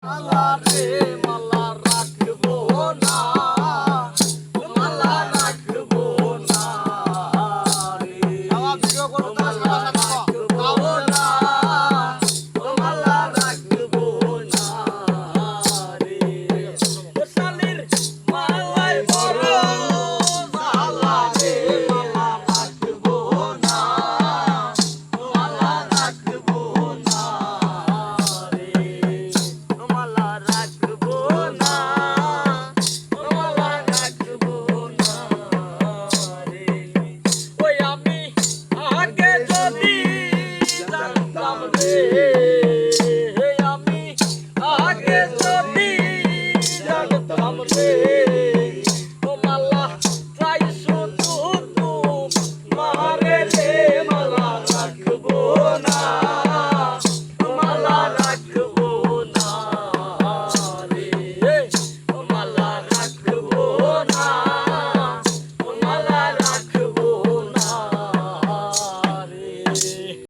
মালা রে মালা রাখবো না, মালা রাখবো না রে, মালা রাখবো না, মালা রাখবো না রে। শালির মালায় বড় জ্বালা রে, মালা রাখবো না, মালা রাখবো না রে, মালা রাখবো না, মালা রাখবো না রে। ওই আমি আগে যদি জানতাম রে, আমি আগে